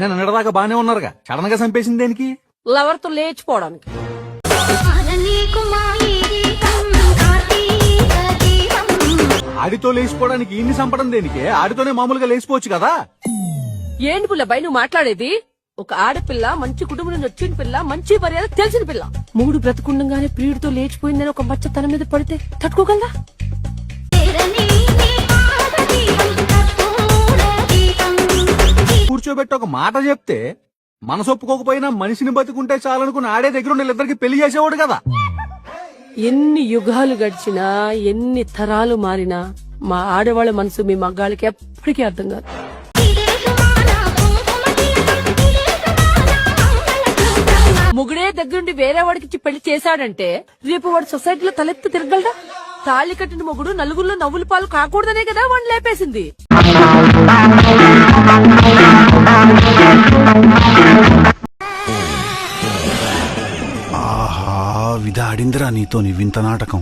నేను నిన్నదాకా బానే ఉన్నారుగా, సడన్ గా చంపేసింది దేనికి? లవర్ తో లేచిపోవడానికి. ఆడితో లేచిపోవడానికి ఇన్ని చంపడం దేనికి? ఆడితోనే మామూలుగా లేచిపోవచ్చు కదా. ఏంటి పుల్లబాయ్ నువ్వు మాట్లాడేది? ఒక ఆడపిల్ల, మంచి కుటుంబం నుంచి వచ్చిన పిల్ల, మంచి మర్యాద తెలిసిన పిల్ల, మూడు బ్రతుకుండగానే ప్రియుడితో లేచిపోయిందని ఒక మచ్చ తన మీద పడితే తట్టుకోగలరా? కూర్చోబెట్టి ఒక మాట చెప్తే మనసు ఒప్పుకోకపోయినా మనిషిని బతుకుంటే చాలనుకుని ఆడే దగ్గర ఉండే ఇద్దరికి పెళ్లి చేసేవాడు కదా. ఎన్ని యుగాలు గడిచినా, ఎన్ని తరాలు మారినా మా ఆడవాళ్ళ మనసు మీ మగ్గాళ్ళకి ఎప్పటికీ అర్థం కాదు. ముగుడే దగ్గరుండి వేరే వాడికి పెళ్లి చేశాడంటే రేపు వాడు సొసైటీలో తలెత్తి తిరగలడా? తాళి కట్టిన మొగుడు నలుగురిలో నవ్వుల పాలు కాకూడదనే కదా వాడిని లేపేసింది. ఆహా, విధాడిందిరా నీతో నీ వింత నాటకం.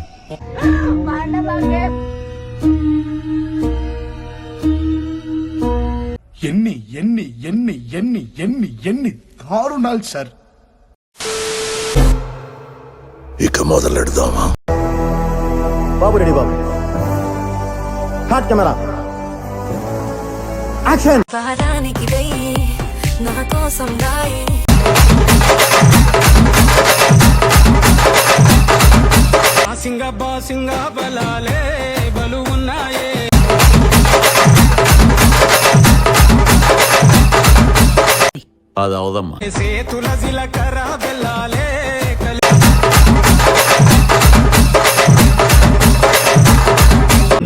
ఎన్ని ఎన్ని ఎన్ని ఎన్ని ఎన్ని ఎన్ని దారుణాలు సార్. ఇక మొదలెడదామా? బాబు రెడీ బాబు. Hot camera action. వారానికి వెయ్యి నా కోసం దాయి బాసింగా బలాలే బలు ఉన్నాయే. అది అవదమ్మా. సేతుల జిలకర బెల్లాలే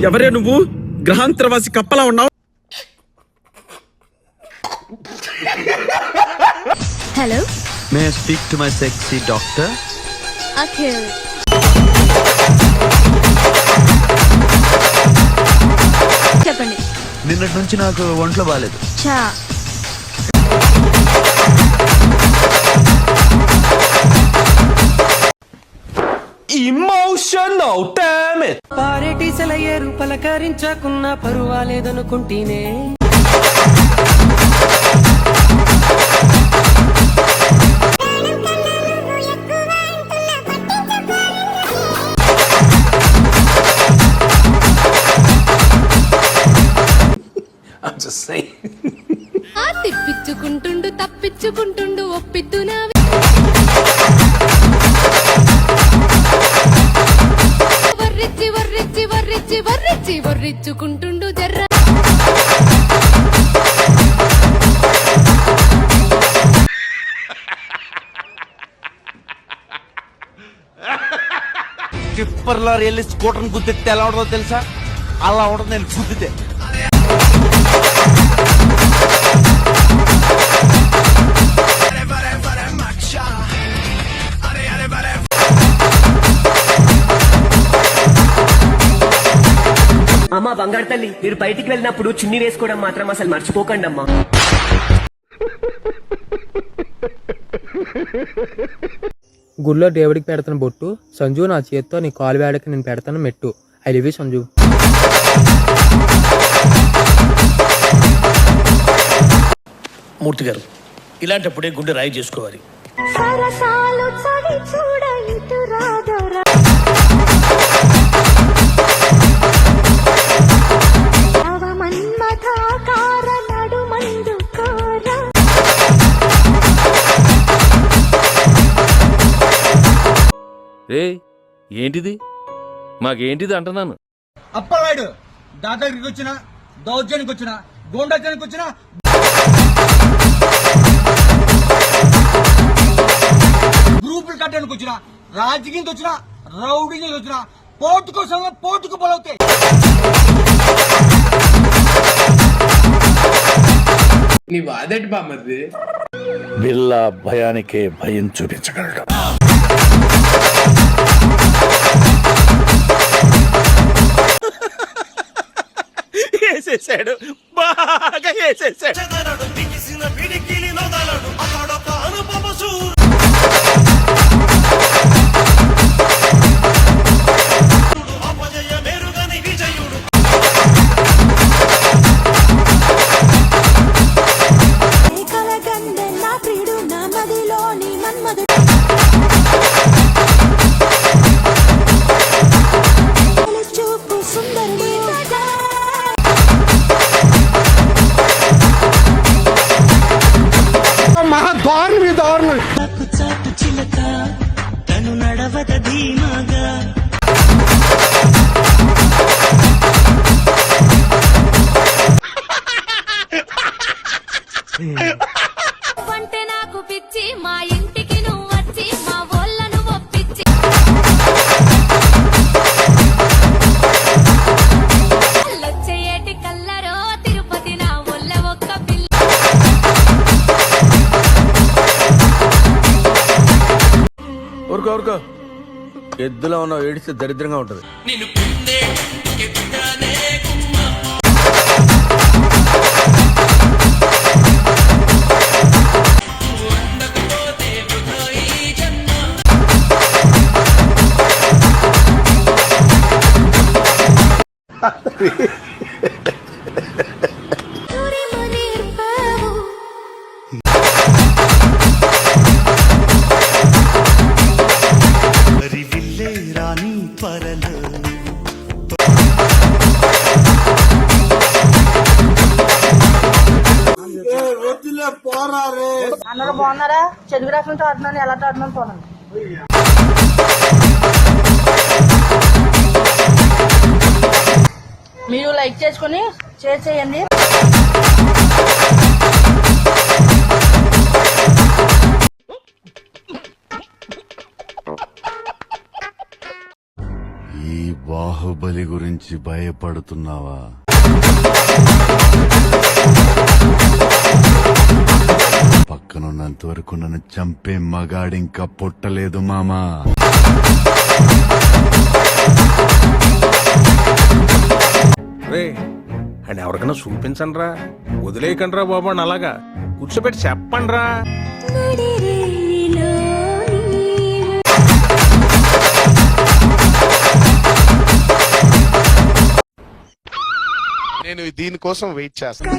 ఎవరే నువ్వు? గ్రహాంతరవాసి కప్పలా ఉన్నావు. Hello, may I speak to my sexy doctor? Akhil. చెప్పండి. నిన్నటి నుంచి నాకు ఒంట్లో బాలేదు. చా ఇమోషనల్ డామేజ్. పారేటీసల ఏరు పలకరించకున్న పరువాలేదనుకుంటేనే. తిప్పించుకుంటుండు తప్పించుకుంటుండు ఒప్పిద్దునా వర్రిచ్చి వర్రిచ్చి వర్రిచ్చి వర్రిచ్చి వర్రిచ్చుకుంటుండు జర్ర. టిప్పర్ లారీ వెళ్ళి స్కూటర్ గుద్దితే ఎలా ఉండదో తెలుసా? అలా ఉండదు నేను గుద్దితే. అమ్మా బంగారు తల్లి, మీరు బయటికి వెళ్ళినప్పుడు చున్నీ వేసుకోవడం మాత్రం అసలు మర్చిపోకండి అమ్మా. గుళ్ళో దేవుడికి పెడతాను బొట్టు సంజు, నా చేత్తో నీ కాలు వేడకి నేను పెడతాను మెట్టు. I love you Sanju. Murthy గారు, ఇలాంటప్పుడే గుండె రాయి చేసుకోవాలి. రే ఏంటిది? మాకేంటిది అంటున్నాను. అప్పలవాడు దాదాగిరికి వచ్చిన, దౌర్జన్యకి వచ్చిన, గోండాజానికి వచ్చిన, గ్రూపులు కట్టడానికి వచ్చిన, రాజకీయంకి వచ్చిన, రౌడీకి వచ్చిన, పోటు కోసం పోటుకు బలవుతాయి. నీ వాదటి బామ్మది. బిల్లా భయానికే భయం చూపించగలడు. వేసేసాడు, బాగా వేసేసాడు. కలగ ఊళ్ళకు పిచ్చి మా ఇంటికి నువ్వు వచ్చి మా ఊళ్ళను ఒప్పించి వచ్చేటి కల్లరో తిరుపతి నా ఊళ్ళ ఒక్క పిల్ల ఊరుకో ఊరుకో ఎద్దులో ఉన్నావు, ఏడిస్తే దరిద్రంగా ఉంటది. రాణి పరలో అందరూ బాగున్నారా? చెరుకు రసం తోడుతున్నాను, ఎలా తోడుతున్నాను చూడండి. మీరు లైక్ చేసుకుని షేర్ చేయండి. ఈ బాహుబలి గురించి భయపడుతున్నావా? పక్కనున్నంత వరకు నన్ను చంపే మగాడింకా పుట్టలేదు మామా. రే అని ఎవరికైనా చూపించండి రా, వదిలేయకండి రా బాబు అని అలాగా కూర్చోబెట్టి చెప్పండి రా. నేను దీనికోసం వెయిట్ చేస్తాను.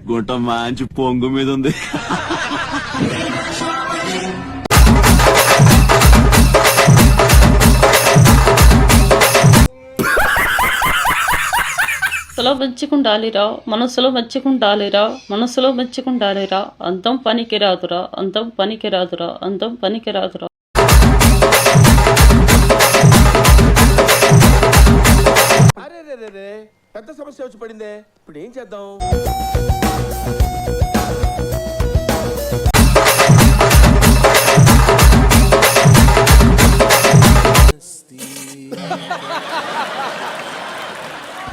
గుంట మంచి పొంగు మీద ఉంది. మెచ్చుకుండాలిరా, మనసులో మెచ్చుకుండాలిరా, మనసులో మెచ్చుకుండాలిరా. అంతం పనికి రాదురా, అంతం పనికి రాదురా, అంతం పనికి రాదురా. పెద్ద సమస్య వచ్చి పడిందే, ఇప్పుడు ఏం చేద్దాం?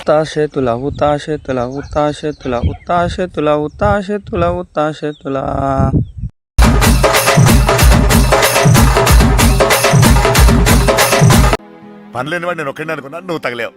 ఉత్తాశేతుల ఉత్తాశేతుల ఉత్తాశేతుల ఉత్తాశేతుల ఉత్తాశేతుల ఉత్తాశేతుల. పనిలేని వాడు నేను ఒక్కడే అనుకున్నాను, నువ్వు తగలేవు.